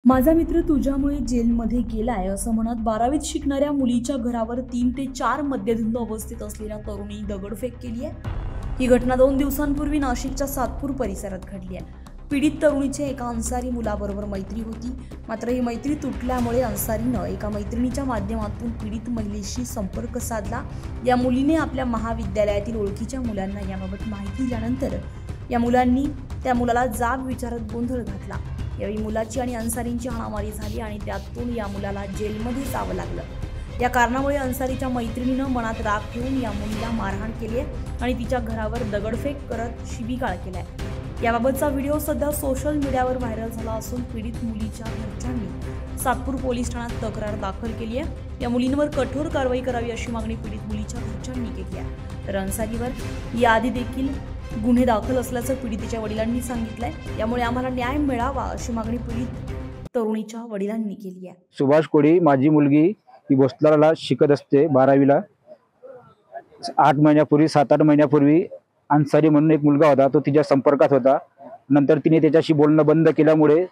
माझा मित्र तुझ्यामुळे जेलमध्ये गेलाय असं म्हणत 12वीत शिकणाऱ्या मुलीच्या घरावर 3 ते 4 मद्यधुंद अवस्थेत असलेल्या तरुणी दगडफेक केली आहे। ही घटना 2 दिवसांपूर्वी नाशिकच्या सातपूर परिसरात घडली आहे। पीडित तरुणीची एका अन्सारी मुलाबरोबर मैत्री होती, मात्र ही मैत्री तुटल्यामुळे अन्सारीनं एका मैत्रिणीच्या माध्यमातून पीडित महिलेशी संपर्क साधला। या मुलीने आपल्या महाविद्यालयातील ओळखीच्या मुलांना याबाबत माहिती दिल्यानंतर या मुलांनी त्या मुलाला जाब विचारत गोंधळ घातला। यावेळी मुलाची आणि अन्सारींची हाणामारी झाली आणि त्यातून या मुलाला जेलमध्ये जावं लागलं। या कारणामुळे अन्सारीच्या मैत्रिणीनं मनात राग ठेवून या मुलीला मारहाण केली आहे आणि तिच्या घरावर दगडफेक करत शिवीगाळ केलाय। याबाबतचा व्हिडिओ सध्या सोशल मीडियावर व्हायरल झाला असून पीडित मुलीच्या घरच्यांनी सातपूर पोलीस ठाण्यात तक्रार दाखल केली आहे। या मुलींवर कठोर कारवाई करावी अशी मागणी पीडित मुलीच्या घरच्यांनी केली आहे। तर अन्सारीवर याआधी देखील गुन्हे दाखल असल्याचं पीडितेच्या वडिलांनी सांगितलंय। यामुळे आम्हाला न्याय मिळावा अशी मागणी पीडित तरुणीच्या वडिलांनी केली आहे। सुभाष कोळी माझी मुलगी ही भोसलाला शिकत असते 12वीला। 8 महिन्यापूर्वी 7-8 महिन्यापूर्वी अन्सारी म्हणून एक मुलगा होता, तो तिच्या संपर्कात होता। नंतर तिने त्याच्याशी बोलणं बंद केल्यामुळे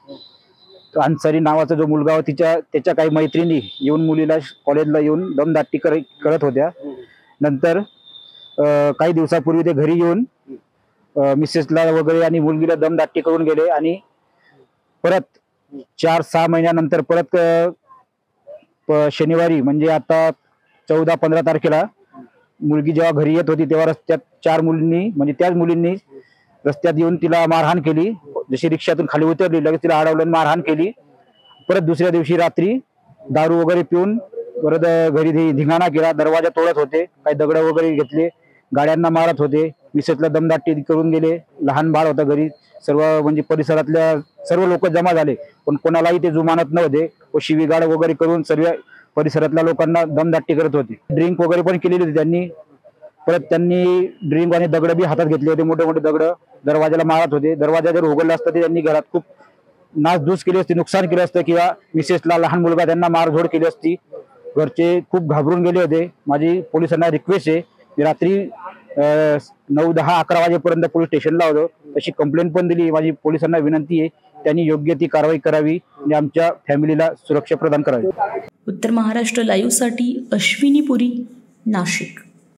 अन्सारी नावाचा जो मुलगा होता त्याच्या काही मैत्रिणी येऊन मुलीला कॉलेजला येऊन दमदाटी करत होत्या। नंतर काही दिवसापूर्वी ते घरी येऊन मिसेसला वगैरे आणि मुलगीला दमदाटी करून गेले आणि परत 4-6 महिन्यानंतर परत शनिवारी म्हणजे आता 14-15 तारखेला मुलगी जेव्हा घरी येत होती तेव्हा रस्त्यात 4 मुलींनी म्हणजे त्याच मुलींनी रस्त्यात येऊन तिला मारहाण केली। जशी रिक्षातून खाली उतरली लगेच तिला अडवलं, मारहाण केली। परत दुसऱ्या दिवशी रात्री दारू वगैरे पिऊन परत घरी धिंगाणा केला, दरवाजा तोडत होते, काही दगड वगैरे घेतले, गाड्यांना मारत होते, मिसेसला दमदाटी करून गेले। लहान बाळ होता घरी, सर्व म्हणजे परिसरातल्या सर्व लोक जमा झाले पण कोणालाही ते जुमानत नव्हते व शिवीगाळ वगैरे करून सर्व परिसरातल्या लोकांना दमदाटी करत होते। ड्रिंक वगैरे पण केलेली होती त्यांनी। परत त्यांनी ड्रिंक आणि दगड बी हातात घेतले होते, मोठे मोठे दगड दरवाजाला मारत होते। दरवाजा जर उघडला असता ते त्यांनी घरात खूप नासधूस केली असती, नुकसान केलं असतं किंवा मिसेसला लहान मुलगा त्यांना मारझोड केली असती। घरचे खूप घाबरून गेले होते। माझी पोलिसांना रिक्वेस्ट आहे, मी रात्री 9, 10, 11 वाजेपर्यंत पोलीस स्टेशनला होतो, तशी कंप्लेंट पण दिली। माझी पोलिसांना विनंती आहे त्यांनी योग्य ती कारवाई करावी आणि आमच्या फॅमिलीला सुरक्षा प्रदान करावी। उत्तर महाराष्ट्र लाईव्हसाठी अश्विनी पुरी, नाशिक।